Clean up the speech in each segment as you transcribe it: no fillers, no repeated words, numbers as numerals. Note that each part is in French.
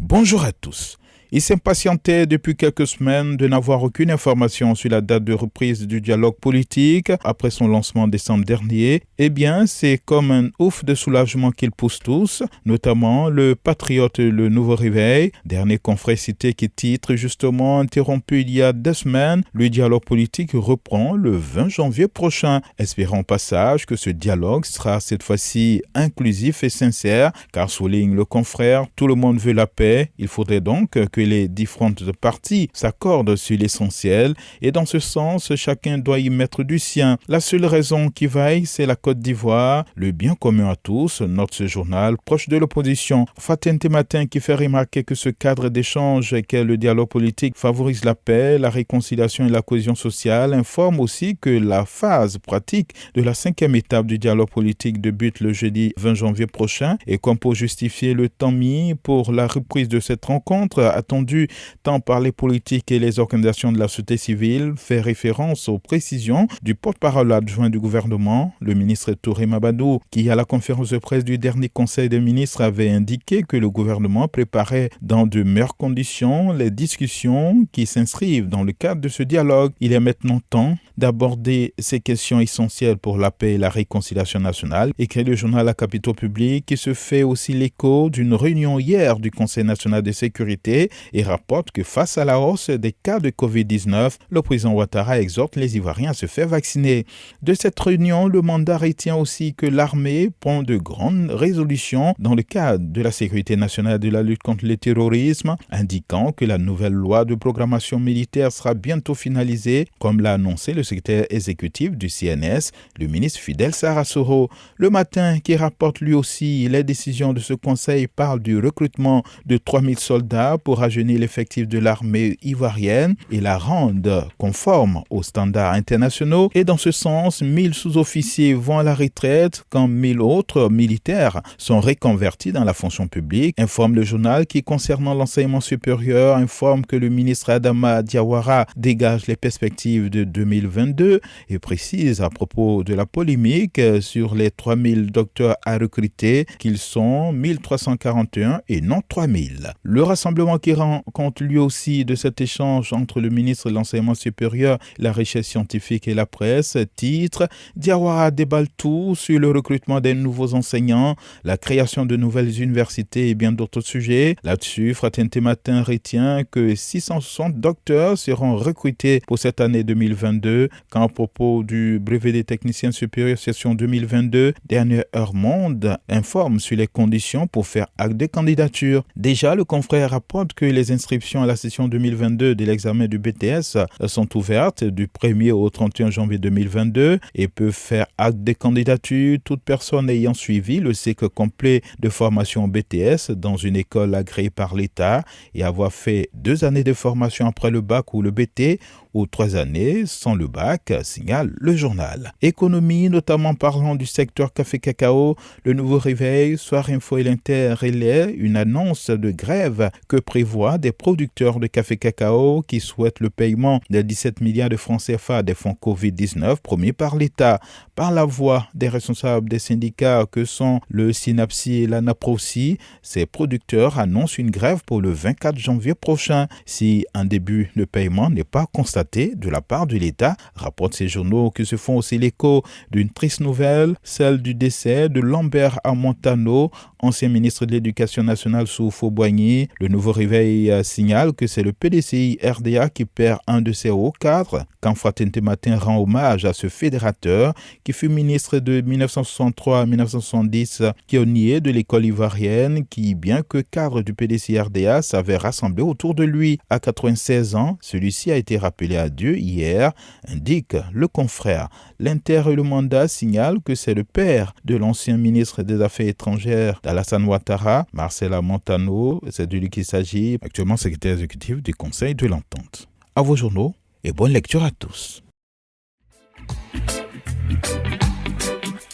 Bonjour à tous. Il s'impatientait depuis quelques semaines de n'avoir aucune information sur la date de reprise du dialogue politique après son lancement en décembre dernier. Eh bien, c'est comme un ouf de soulagement qu'ils poussent tous, notamment le patriote Le Nouveau Réveil, dernier confrère cité qui titre justement interrompu il y a 2 semaines. Le dialogue politique reprend le 20 janvier prochain. Espérons au passage que ce dialogue sera cette fois-ci inclusif et sincère, car souligne le confrère, tout le monde veut la paix. Il faudrait donc que les différentes parties s'accordent sur l'essentiel et dans ce sens, chacun doit y mettre du sien. La seule raison qui vaille, c'est la Côte d'Ivoire, le bien commun à tous, note ce journal proche de l'opposition. Fatin Tematin qui fait remarquer que ce cadre d'échange qu'est le dialogue politique favorise la paix, la réconciliation et la cohésion sociale, informe aussi que la phase pratique de la 5e étape du dialogue politique débute le jeudi 20 janvier prochain et comme pour justifier le temps mis pour la reprise de cette rencontre, attendu tant par les politiques et les organisations de la société civile, fait référence aux précisions du porte-parole adjoint du gouvernement, le ministre Touré Mabadou, qui à la conférence de presse du dernier Conseil des ministres avait indiqué que le gouvernement préparait dans de meilleures conditions les discussions qui s'inscrivent dans le cadre de ce dialogue. Il est maintenant temps d'aborder ces questions essentielles pour la paix et la réconciliation nationale, écrit le journal La Capitale Publique, qui se fait aussi l'écho d'une réunion hier du Conseil national de sécurité et rapporte que face à la hausse des cas de Covid-19, le président Ouattara exhorte les Ivoiriens à se faire vacciner. De cette réunion, le mandat retient aussi que l'armée prend de grandes résolutions dans le cadre de la sécurité nationale et de la lutte contre le terrorisme, indiquant que la nouvelle loi de programmation militaire sera bientôt finalisée, comme l'a annoncé le secrétaire exécutif du CNS, le ministre Fidel Sarasoro. Le Matin, qui rapporte lui aussi les décisions de ce conseil, parle du recrutement de 3000 soldats pour rajeunir l'effectif de l'armée ivoirienne et la rendre conforme aux standards internationaux. Et dans ce sens, 1000 sous-officiers vont à la retraite quand 1000 autres militaires sont reconvertis dans la fonction publique, informe le journal qui, concernant l'enseignement supérieur, informe que le ministre Adama Diawara dégage les perspectives de 2022 et précise à propos de la polémique sur les 3000 docteurs à recruter qu'ils sont 1341 et non 3000. Le rassemblement qui rend compte lui aussi de cet échange entre le ministre de l'Enseignement supérieur, la recherche scientifique et la presse, titre Diawara déballe tout sur le recrutement des nouveaux enseignants, la création de nouvelles universités et bien d'autres sujets. Là-dessus, Fraternité Matin retient que 660 docteurs seront recrutés pour cette année 2022, quand à propos du brevet des techniciens supérieurs session 2022, Dernière Heure Monde informe sur les conditions pour faire acte de candidature. Déjà, le confrère rapporte que les inscriptions à la session 2022 de l'examen du BTS sont ouvertes du 1er au 31 janvier 2022 et peuvent faire acte de candidature toute personne ayant suivi le cycle complet de formation au BTS dans une école agréée par l'État et avoir fait 2 années de formation après le bac ou le BT ou 3 années sans le bac, signale le journal. Économie, notamment parlant du secteur café-cacao, le Nouveau Réveil, Soir Info et l'Inter relaient une annonce de grève que prévoient des producteurs de café-cacao qui souhaitent le paiement de 17 milliards de francs CFA des fonds Covid-19 promis par l'État. Par la voix des responsables des syndicats que sont le SYNAPSI et l'ANAPROSI, ces producteurs annoncent une grève pour le 24 janvier prochain si un début de paiement n'est pas constaté de la part de l'État, rapportent ces journaux qui se font aussi l'écho d'une triste nouvelle, celle du décès de Lambert Amontano, ancien ministre de l'Éducation nationale sous Houphouët-Boigny. Le Nouveau Réveil signale que c'est le PDCI RDA qui perd un de ses hauts cadres, quand Fraternité Matin rend hommage à ce fédérateur qui fut ministre de 1963 à 1970, pionnier de l'école ivoirienne, qui, bien que cadre du PDCI RDA, s'avait rassemblé autour de lui. À 96 ans, celui-ci a été rappelé à Dieu hier, indique le confrère. L'Inter et le Mandat signalent que c'est le père de l'ancien ministre des Affaires étrangères d'Alassane Ouattara, Marcela Montano, c'est de lui qu'il s'agit, actuellement secrétaire exécutif du Conseil de l'Entente. À vos journaux et bonne lecture à tous.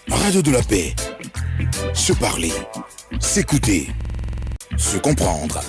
Radio de la paix. Se parler, s'écouter, se comprendre.